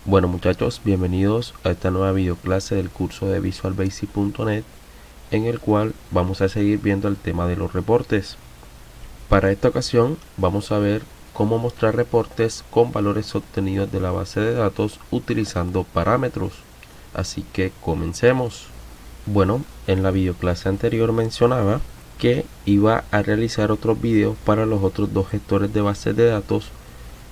Bueno muchachos, bienvenidos a esta nueva videoclase del curso de visualbasic.net, en el cual vamos a seguir viendo el tema de los reportes. Para esta ocasión vamos a ver cómo mostrar reportes con valores obtenidos de la base de datos utilizando parámetros. Así que comencemos. Bueno, en la videoclase anterior mencionaba que iba a realizar otros videos para los otros dos gestores de bases de datos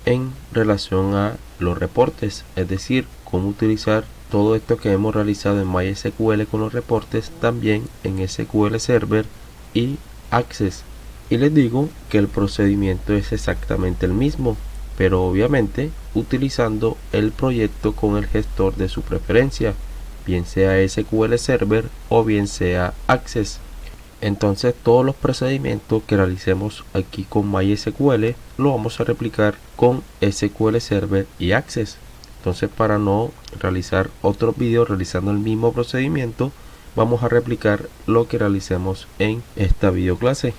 en relación a los reportes, es decir, cómo utilizar todo esto que hemos realizado en MySQL con los reportes también en SQL Server y Access. Y les digo que el procedimiento es exactamente el mismo, pero obviamente utilizando el proyecto con el gestor de su preferencia, bien sea SQL Server o bien sea Access. Entonces todos los procedimientos que realicemos aquí con MySQL lo vamos a replicar con SQL Server y Access. Entonces, para no realizar otros videos realizando el mismo procedimiento, vamos a replicar lo que realicemos en esta videoclase.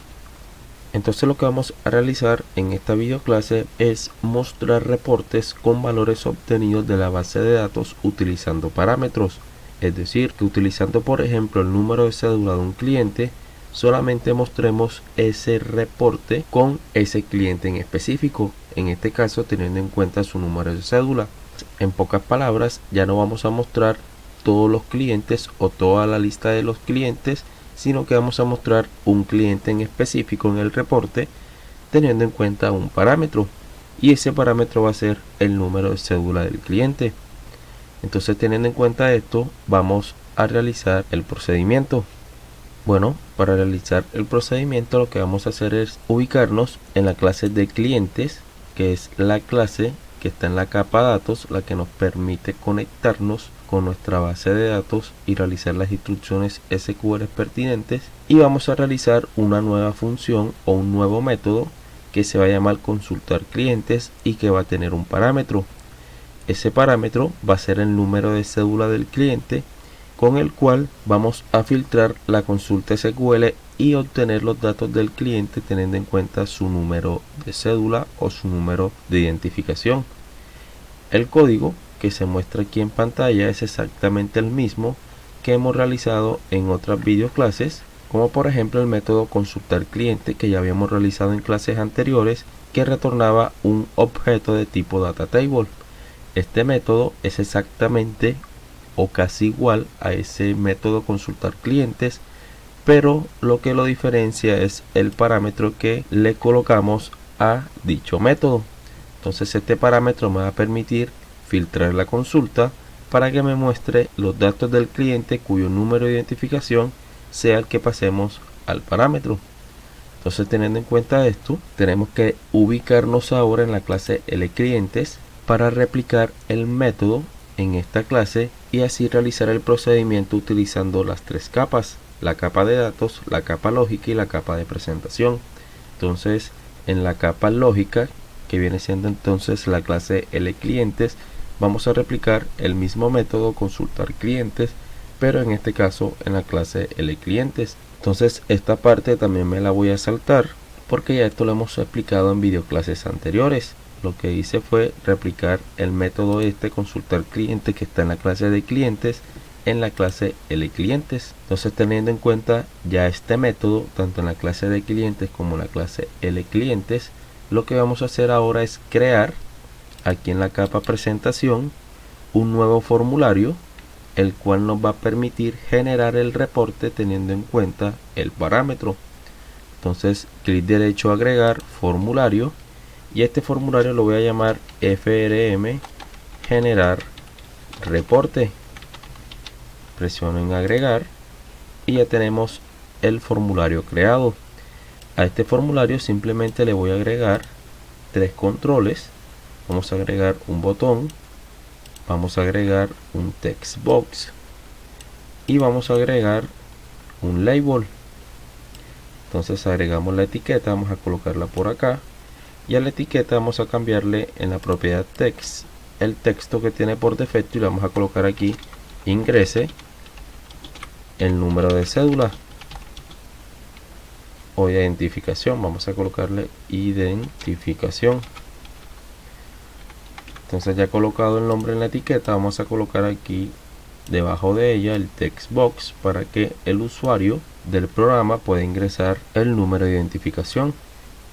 Entonces lo que vamos a realizar en esta videoclase es mostrar reportes con valores obtenidos de la base de datos utilizando parámetros. Es decir, que utilizando por ejemplo el número de cédula de un cliente, solamente mostremos ese reporte con ese cliente en específico, en este caso teniendo en cuenta su número de cédula. En pocas palabras, ya no vamos a mostrar todos los clientes o toda la lista de los clientes, sino que vamos a mostrar un cliente en específico en el reporte teniendo en cuenta un parámetro, y ese parámetro va a ser el número de cédula del cliente. Entonces, teniendo en cuenta esto, vamos a realizar el procedimiento. Bueno, para realizar el procedimiento lo que vamos a hacer es ubicarnos en la clase de clientes, que es la clase que está en la capa datos, la que nos permite conectarnos con nuestra base de datos y realizar las instrucciones SQL pertinentes, y vamos a realizar una nueva función o un nuevo método que se va a llamar consultar clientes y que va a tener un parámetro. Ese parámetro va a ser el número de cédula del cliente, con el cual vamos a filtrar la consulta SQL y obtener los datos del cliente teniendo en cuenta su número de cédula o su número de identificación. El código que se muestra aquí en pantalla es exactamente el mismo que hemos realizado en otras videoclases, como por ejemplo el método consultar cliente que ya habíamos realizado en clases anteriores, que retornaba un objeto de tipo data table. Este método es exactamente o casi igual a ese método consultar clientes, pero lo que lo diferencia es el parámetro que le colocamos a dicho método. Entonces este parámetro me va a permitir filtrar la consulta para que me muestre los datos del cliente cuyo número de identificación sea el que pasemos al parámetro. Entonces, teniendo en cuenta esto, tenemos que ubicarnos ahora en la clase LClientes para replicar el método en esta clase y así realizar el procedimiento utilizando las tres capas: la capa de datos, la capa lógica y la capa de presentación. Entonces, en la capa lógica, que viene siendo entonces la clase LClientes, vamos a replicar el mismo método consultar clientes, pero en este caso en la clase LClientes. Entonces esta parte también me la voy a saltar porque ya esto lo hemos explicado en videoclases anteriores. Lo que hice fue replicar el método consultar cliente que está en la clase de clientes en la clase LClientes. Entonces, teniendo en cuenta ya este método tanto en la clase de clientes como en la clase LClientes, lo que vamos a hacer ahora es crear aquí en la capa presentación un nuevo formulario, el cual nos va a permitir generar el reporte teniendo en cuenta el parámetro. Entonces, clic derecho, agregar formulario, y este formulario lo voy a llamar frm generar reporte. Presiono en agregar y ya tenemos el formulario creado. A este formulario simplemente le voy a agregar tres controles. Vamos a agregar un botón, vamos a agregar un text box y vamos a agregar un label. Entonces agregamos la etiqueta, vamos a colocarla por acá, y a la etiqueta vamos a cambiarle en la propiedad text el texto que tiene por defecto y le vamos a colocar aquí ingrese el número de cédula o identificación. Vamos a colocarle identificación. Entonces, ya colocado el nombre en la etiqueta, vamos a colocar aquí debajo de ella el text box para que el usuario del programa pueda ingresar el número de identificación.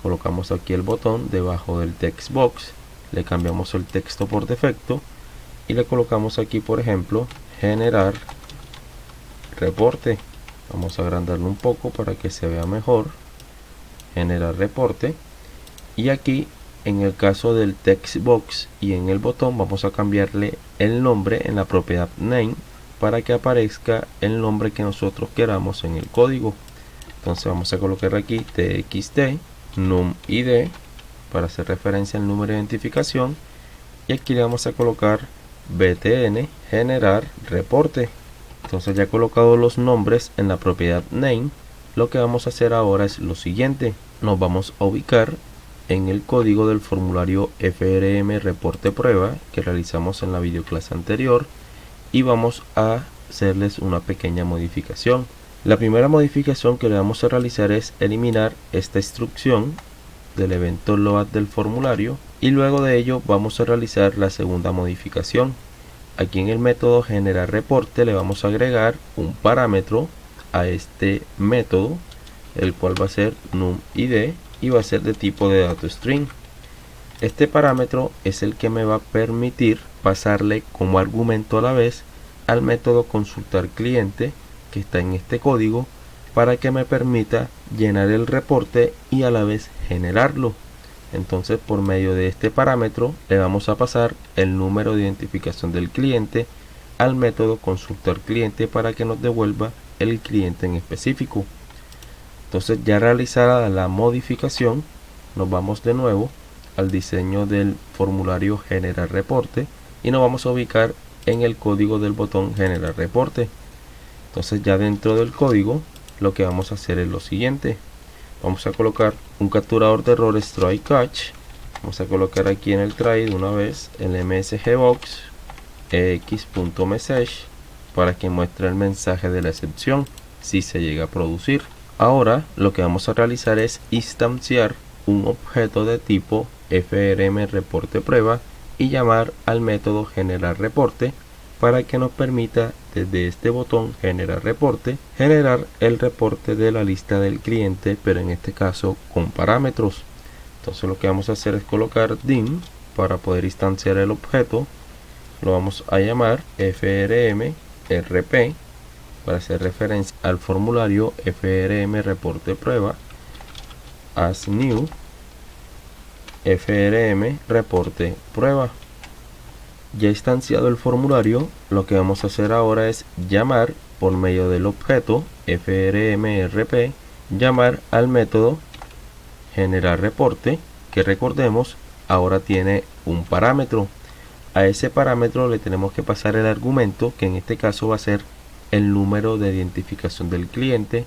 Colocamos aquí el botón debajo del text box, le cambiamos el texto por defecto y le colocamos aquí, por ejemplo, generar reporte. Vamos a agrandarlo un poco para que se vea mejor. Generar reporte. Y aquí, en el caso del text box y en el botón, vamos a cambiarle el nombre en la propiedad name para que aparezca el nombre que nosotros queramos en el código. Entonces vamos a colocar aquí txt num id para hacer referencia al número de identificación, y aquí le vamos a colocar btn generar reporte. Entonces, ya colocado los nombres en la propiedad name, lo que vamos a hacer ahora es lo siguiente: nos vamos a ubicar en el código del formulario FRM reporte prueba que realizamos en la videoclase anterior y vamos a hacerles una pequeña modificación. La primera modificación que le vamos a realizar es eliminar esta instrucción del evento load del formulario, y luego de ello vamos a realizar la segunda modificación. Aquí en el método generar reporte le vamos a agregar un parámetro a este método, el cual va a ser numID y va a ser de tipo de dato string. Este parámetro es el que me va a permitir pasarle como argumento a la vez al método consultar cliente que está en este código, para que me permita llenar el reporte y a la vez generarlo. Entonces, por medio de este parámetro le vamos a pasar el número de identificación del cliente al método consultar cliente para que nos devuelva el cliente en específico. Entonces, ya realizada la modificación, nos vamos de nuevo al diseño del formulario generar reporte y nos vamos a ubicar en el código del botón generar reporte. Entonces, ya dentro del código lo que vamos a hacer es lo siguiente: vamos a colocar un capturador de errores try catch. Vamos a colocar aquí en el try de una vez el msgbox x.message para que muestre el mensaje de la excepción si se llega a producir. Ahora lo que vamos a realizar es instanciar un objeto de tipo frm reporte prueba y llamar al método generar reporte para que nos permita desde este botón generar reporte generar el reporte de la lista del cliente, pero en este caso con parámetros. Entonces, lo que vamos a hacer es colocar dim para poder instanciar el objeto. Lo vamos a llamar frm rp para hacer referencia al formulario frm reporte prueba, as new frm reporte prueba. Ya instanciado el formulario, lo que vamos a hacer ahora es llamar por medio del objeto frmrp, llamar al método generar reporte, que recordemos ahora tiene un parámetro. A ese parámetro le tenemos que pasar el argumento, que en este caso va a ser el número de identificación del cliente,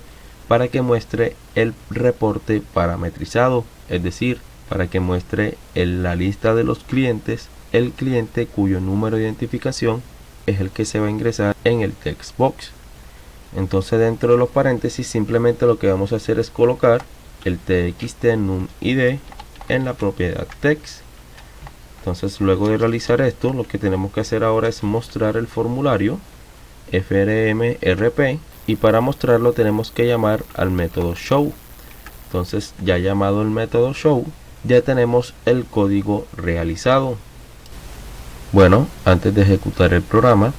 para que muestre el reporte parametrizado, es decir, para que muestre en la lista de los clientes el cliente cuyo número de identificación es el que se va a ingresar en el text box. Entonces, dentro de los paréntesis simplemente lo que vamos a hacer es colocar el txt numID en la propiedad text. Entonces, luego de realizar esto, lo que tenemos que hacer ahora es mostrar el formulario frmrp, y para mostrarlo tenemos que llamar al método show. Entonces, ya llamado el método show, ya tenemos el código realizado. Bueno, antes de ejecutar el programa,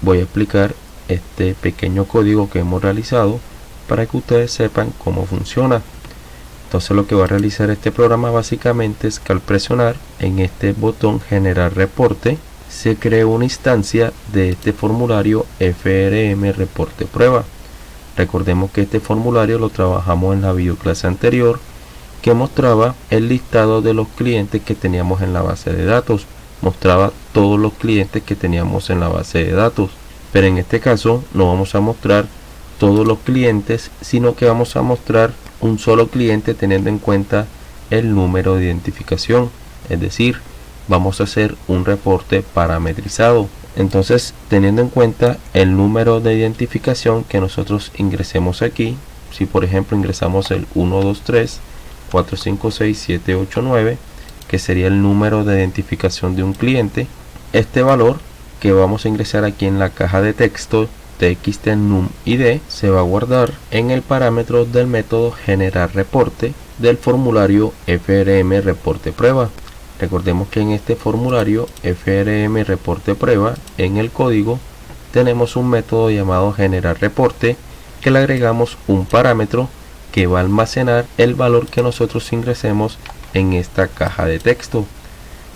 voy a explicar este pequeño código que hemos realizado para que ustedes sepan cómo funciona. Entonces, lo que va a realizar este programa básicamente es que al presionar en este botón generar reporte, se crea una instancia de este formulario frm reporte prueba. Recordemos que este formulario lo trabajamos en la videoclase anterior, que mostraba el listado de los clientes que teníamos en la base de datos. Mostraba todos los clientes que teníamos en la base de datos, pero en este caso no vamos a mostrar todos los clientes, sino que vamos a mostrar un solo cliente teniendo en cuenta el número de identificación, es decir, vamos a hacer un reporte parametrizado. Entonces, teniendo en cuenta el número de identificación que nosotros ingresemos aquí, si por ejemplo ingresamos el 123 456 789, que sería el número de identificación de un cliente. Este valor que vamos a ingresar aquí en la caja de texto txt_num_id se va a guardar en el parámetro del método generar reporte del formulario FRM reporte prueba. Recordemos que en este formulario FRM reporte prueba, en el código tenemos un método llamado generar reporte, que le agregamos un parámetro que va a almacenar el valor que nosotros ingresemos en esta caja de texto.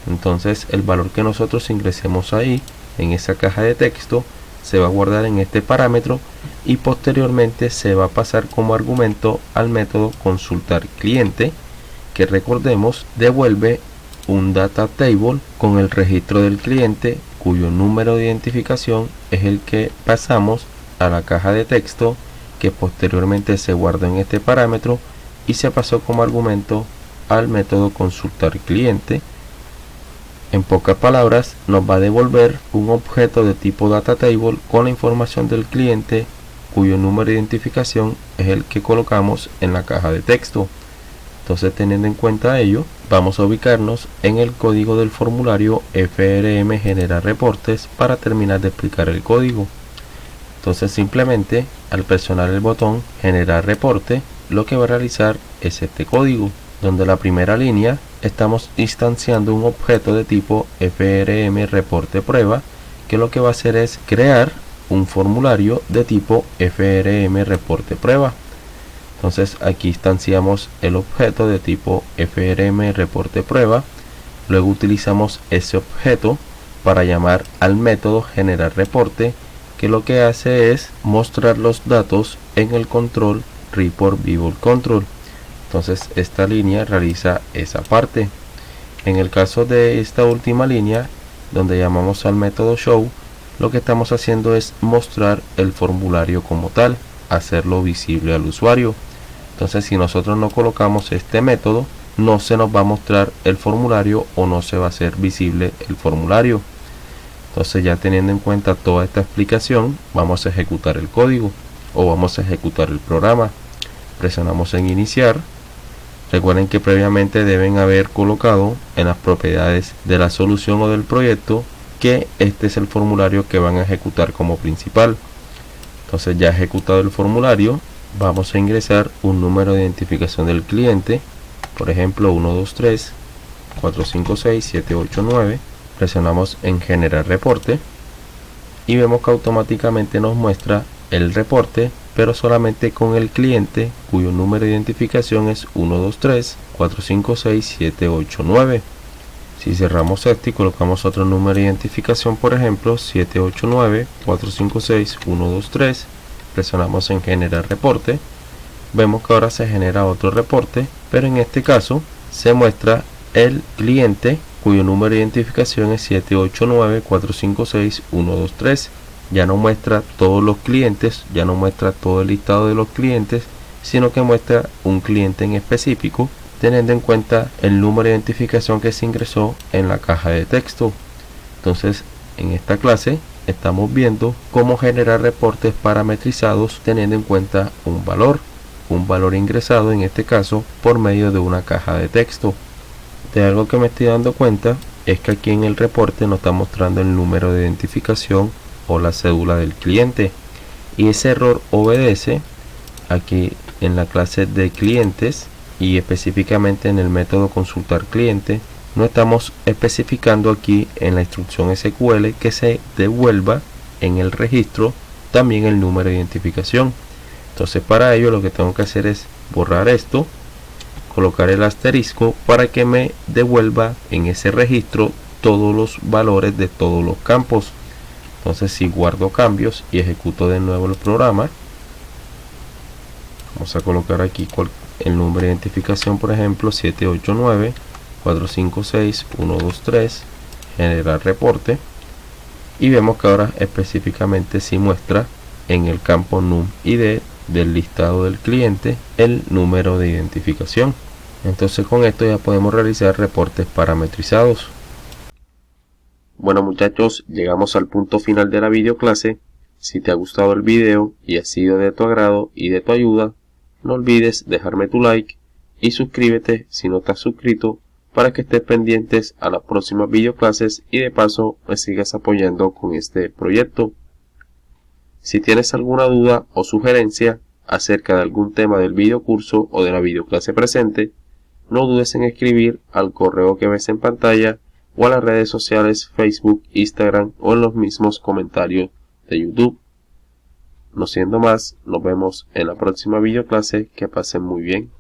Entonces el valor que nosotros ingresemos ahí en esa caja de texto se va a guardar en este parámetro y posteriormente se va a pasar como argumento al método consultar cliente, que recordemos devuelve un data table con el registro del cliente cuyo número de identificación es el que pasamos a la caja de texto, que posteriormente se guardó en este parámetro y se pasó como argumento al método consultar cliente. En pocas palabras, nos va a devolver un objeto de tipo data table con la información del cliente cuyo número de identificación es el que colocamos en la caja de texto. Entonces, teniendo en cuenta ello, vamos a ubicarnos en el código del formulario FRM generar reportes para terminar de explicar el código. Entonces, simplemente al presionar el botón generar reporte, lo que va a realizar es este código, donde la primera línea estamos instanciando un objeto de tipo FRM reporte prueba, que lo que va a hacer es crear un formulario de tipo FRM reporte prueba. Entonces aquí instanciamos el objeto de tipo FRM reporte prueba, luego utilizamos ese objeto para llamar al método generar reporte, que lo que hace es mostrar los datos en el control report view control. Entonces esta línea realiza esa parte. En el caso de esta última línea, donde llamamos al método show, lo que estamos haciendo es mostrar el formulario como tal, hacerlo visible al usuario. Entonces, si nosotros no colocamos este método, no se nos va a mostrar el formulario o no se va a hacer visible el formulario. Entonces, ya teniendo en cuenta toda esta explicación, vamos a ejecutar el código o vamos a ejecutar el programa. Presionamos en iniciar. Recuerden que previamente deben haber colocado en las propiedades de la solución o del proyecto que este es el formulario que van a ejecutar como principal. Entonces, ya ejecutado el formulario, vamos a ingresar un número de identificación del cliente, por ejemplo 123 456 789. Presionamos en generar reporte y vemos que automáticamente nos muestra el reporte, pero solamente con el cliente cuyo número de identificación es 123 456 789. Si cerramos esto y colocamos otro número de identificación, por ejemplo 789 456 123, presionamos en generar reporte, vemos que ahora se genera otro reporte, pero en este caso se muestra el cliente cuyo número de identificación es 789 456 123. Ya no muestra todos los clientes, ya no muestra todo el listado de los clientes, sino que muestra un cliente en específico, teniendo en cuenta el número de identificación que se ingresó en la caja de texto. Entonces, en esta clase estamos viendo cómo generar reportes parametrizados teniendo en cuenta un valor ingresado, en este caso por medio de una caja de texto. De algo que me estoy dando cuenta es que aquí en el reporte nos está mostrando el número de identificación o la cédula del cliente, y ese error obedece aquí en la clase de clientes y específicamente en el método consultar cliente. No estamos especificando aquí en la instrucción SQL que se devuelva en el registro también el número de identificación. Entonces, para ello lo que tengo que hacer es borrar esto, colocar el asterisco para que me devuelva en ese registro todos los valores de todos los campos. Entonces, si guardo cambios y ejecuto de nuevo el programa, vamos a colocar aquí el número de identificación, por ejemplo 789 456 123, generar reporte, y vemos que ahora específicamente sí muestra en el campo num_id del listado del cliente el número de identificación. Entonces, con esto ya podemos realizar reportes parametrizados. Bueno muchachos, llegamos al punto final de la videoclase. Si te ha gustado el video y ha sido de tu agrado y de tu ayuda, no olvides dejarme tu like y suscríbete si no estás suscrito para que estés pendientes a las próximas videoclases y de paso me sigas apoyando con este proyecto. Si tienes alguna duda o sugerencia acerca de algún tema del videocurso o de la videoclase presente, no dudes en escribir al correo que ves en pantalla o a las redes sociales Facebook, Instagram o en los mismos comentarios de YouTube. No siendo más, nos vemos en la próxima videoclase. Que pasen muy bien.